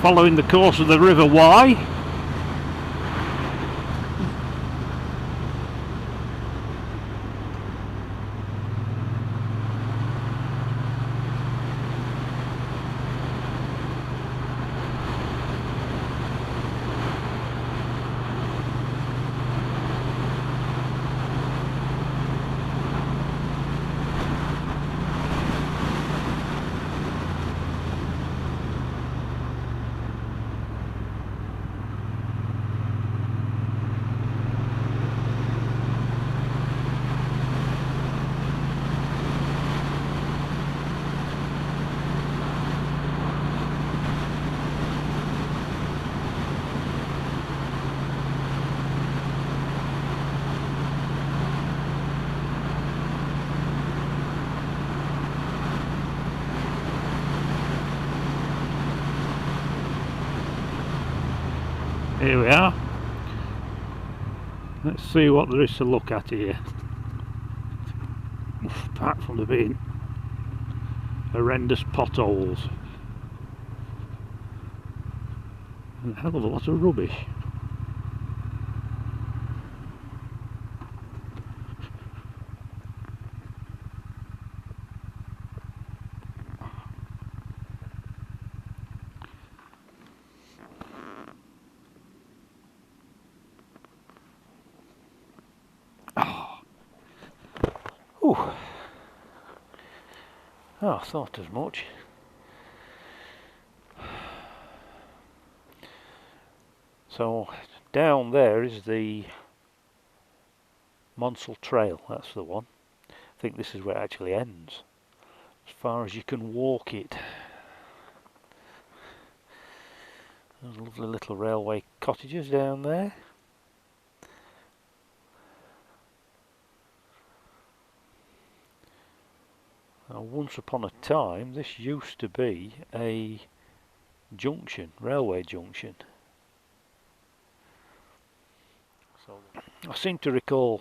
following the course of the River Wye. Here we are. Let's see what there is to look at here. Apart from there being horrendous potholes and a hell of a lot of rubbish. Oh, I thought as much. So down there is the Monsell Trail, that's the one. I think this is where it actually ends, as far as you can walk it. There's lovely little railway cottages down there. Now, once upon a time this used to be a junction, railway junction. So I seem to recall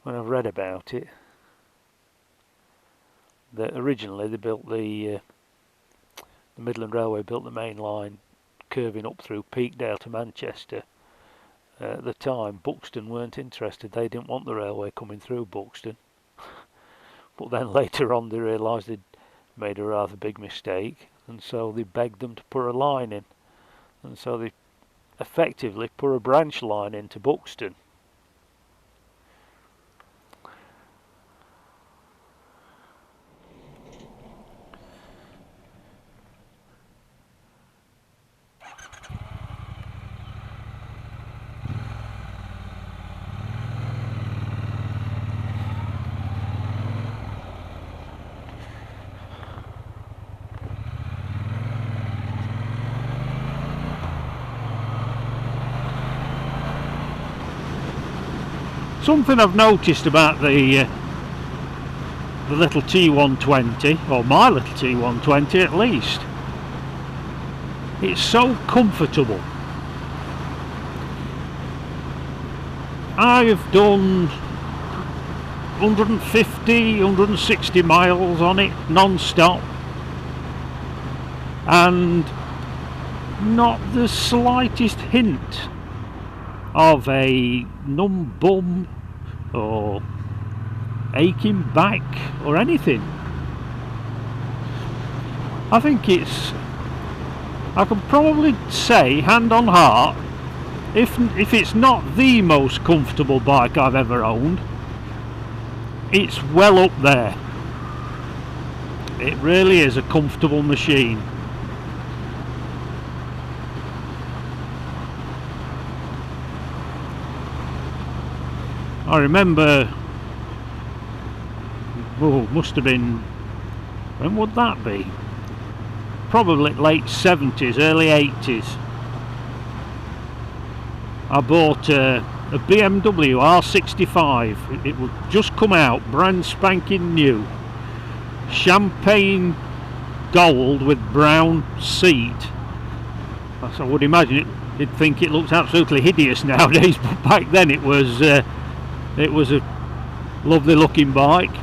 when I've read about it that originally they built the Midland Railway built the main line curving up through Peakdale to Manchester. At the time Buxton weren't interested, they didn't want the railway coming through Buxton. But then later on they realised they'd made a rather big mistake, and so they begged them to put a line in, and so they effectively put a branch line into Buxton. Something I've noticed about the little T120, or my little T120 at least, it's so comfortable. I've done 150, 160 miles on it non-stop, and not the slightest hint of a numb bum or aching back or anything. I think I can probably say, hand on heart, if it's not the most comfortable bike I've ever owned, it's well up there. It really is a comfortable machine. I remember, must have been, when would that be? Probably late 70s, early 80s. I bought a BMW R65. It would just come out, brand spanking new. Champagne gold with brown seat. I would imagine you'd think it looks absolutely hideous nowadays, but back then it was a lovely looking bike.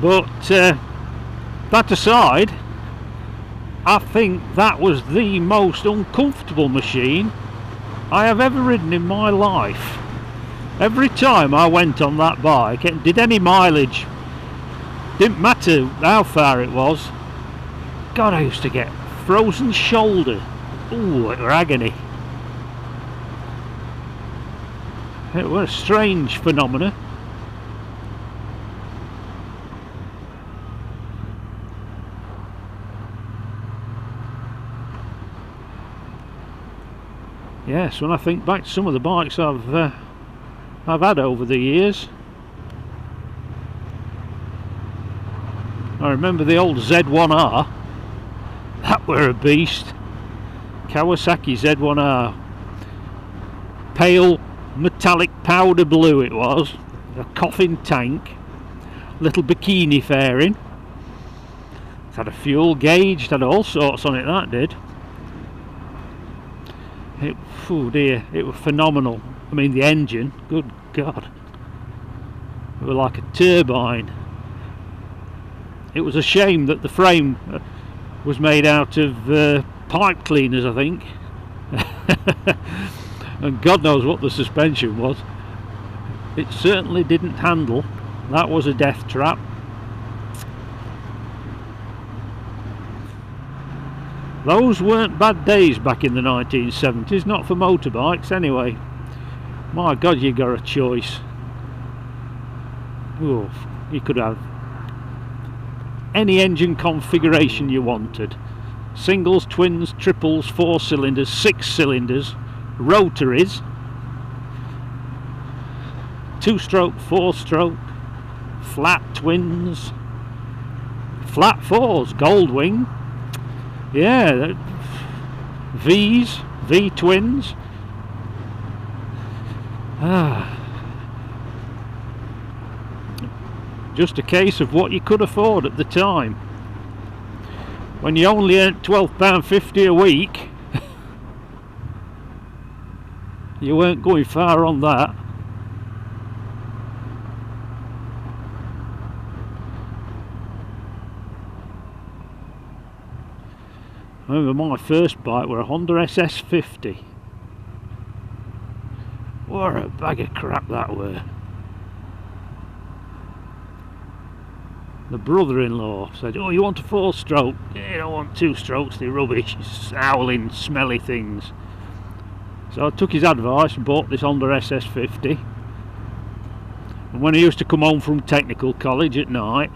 But that aside, I think that was the most uncomfortable machine I have ever ridden in my life. Every time I went on that bike and did any mileage, didn't matter how far it was, God, I used to get frozen shoulder. Ooh, it were agony. It was a strange phenomenon. Yes, when I think back to some of the bikes I've had over the years, I remember the old Z1R. That were a beast. Kawasaki Z1R. Pale metallic powder blue it was. A coffin tank. Little bikini fairing. It had a fuel gauge. It had all sorts on it, that did. Oh dear, it was phenomenal. I mean, the engine, good God. It was like a turbine. It was a shame that the frame was made out of pipe cleaners, I think. And God knows what the suspension was. It certainly didn't handle. That was a death trap. Those weren't bad days back in the 1970s, not for motorbikes anyway. My God, you got a choice. Oof, you could have any engine configuration you wanted. Singles, twins, triples, 4 cylinders, 6 cylinders, rotaries, 2-stroke, 4-stroke, flat twins, flat 4s, Goldwing. Yeah, V's, V twins. Just a case of what you could afford at the time. When you only earned £12.50 a week, you weren't going far on that. I remember my first bike were a Honda SS50. What a bag of crap that were. The brother-in-law said, "Oh, you want a 4-stroke? Yeah, I don't want 2 strokes, they're rubbish, it's howling, smelly things." So I took his advice and bought this Honda SS50. And when I used to come home from technical college at night,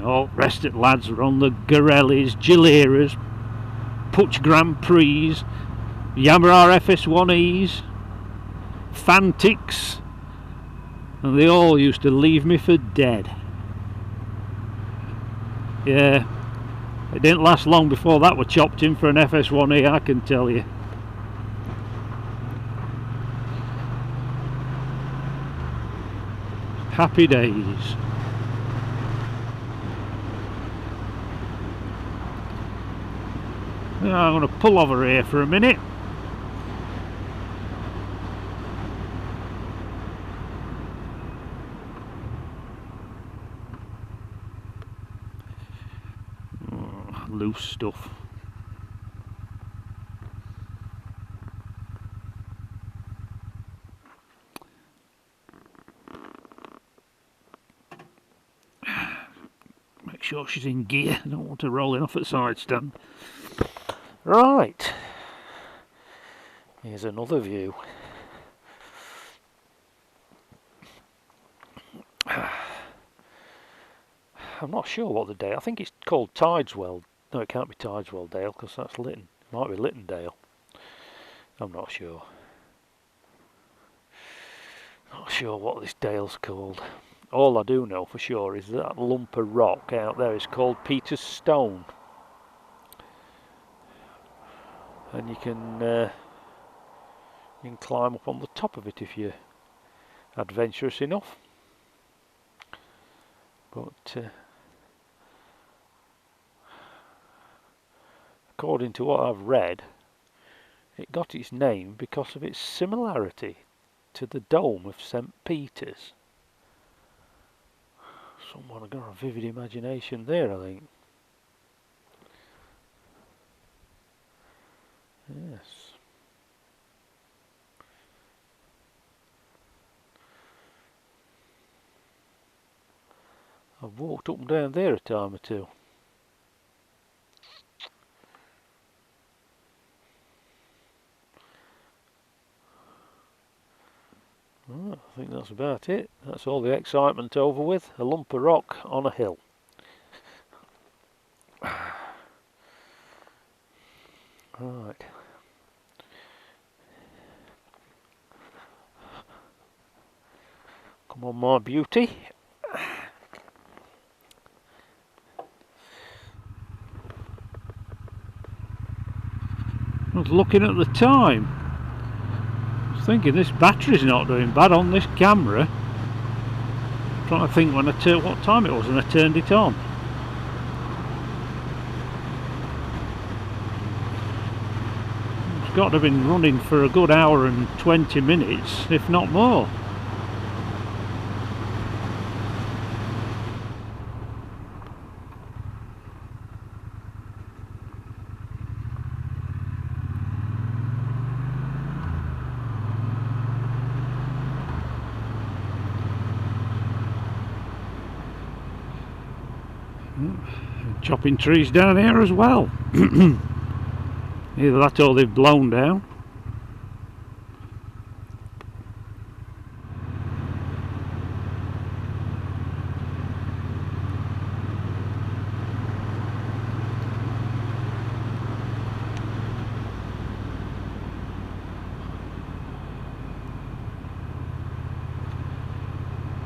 all the rest of the lads were on the Garellis, Gileras, Puch Grand Prix, Yamaha FS1Es, Fantics, and they all used to leave me for dead. Yeah, it didn't last long before that were chopped in for an FS1E, I can tell you. Happy days. Now I'm going to pull over here for a minute. Oh, loose stuff. Make sure she's in gear. I don't want her rolling off at side stand. Right, here's another view. I'm not sure what the dale, I think it's called Tideswell. No, it can't be Tideswell Dale because that's Lytton. It might be Lytton Dale. I'm not sure. Not sure what this dale's called. All I do know for sure is that lump of rock out there is called Peter's Stone. And you can climb up on the top of it if you're adventurous enough. But according to what I've read, it got its name because of its similarity to the dome of St. Peter's. Someone got a vivid imagination there, I think. Yes. I've walked up and down there a time or two. Oh, I think that's about it. That's all the excitement over with. A lump of rock on a hill. Right. Come on, my beauty. I was looking at the time. I was thinking this battery's not doing bad on this camera. I'm trying to think when I what time it was when I turned it on. It's got to have been running for a good hour and 20 minutes, if not more. Chopping trees down here as well. Either that or they've blown down.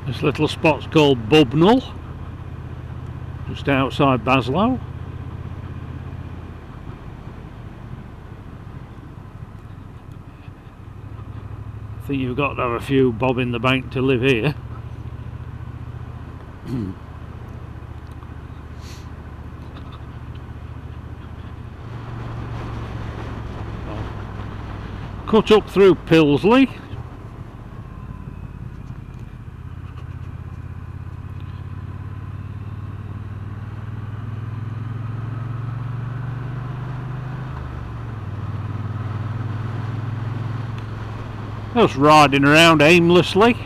This little spot's called Bubnell, just outside Baslow. I think you've got to have a few bob in the bank to live here. Cut up through Pilsley. Just riding around aimlessly.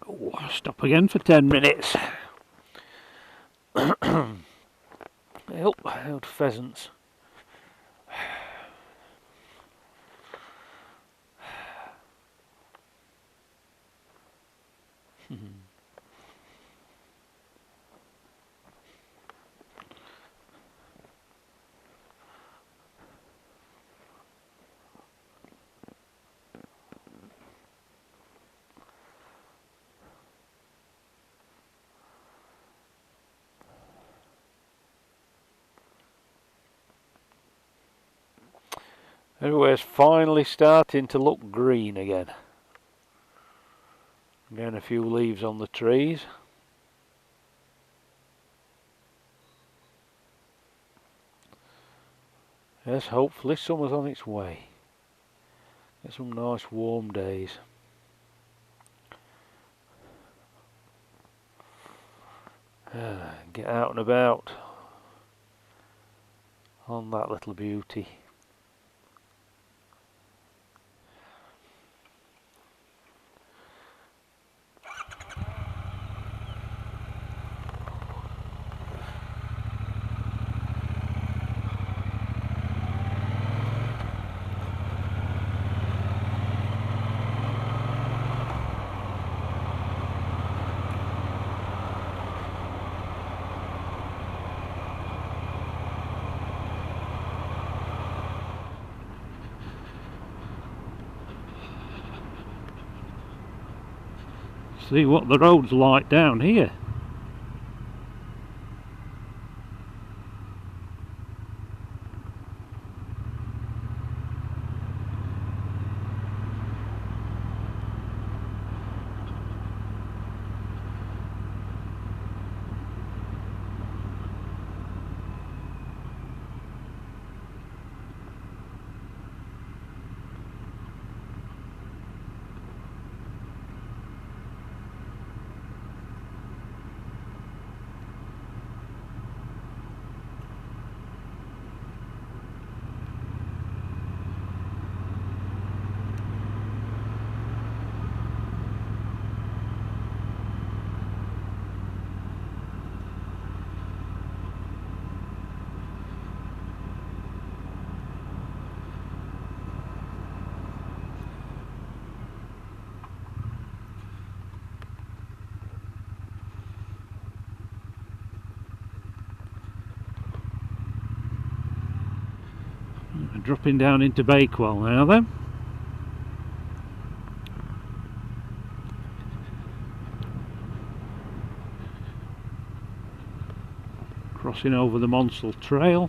Oh, stop again for 10 minutes. Oh, old pheasants. Everywhere's finally starting to look green again. Again, a few leaves on the trees. Yes, hopefully summer's on its way. Get some nice warm days. Get out and about on that little beauty. See what the road's like down here. Dropping down into Bakewell now then. Crossing over the Monsell Trail.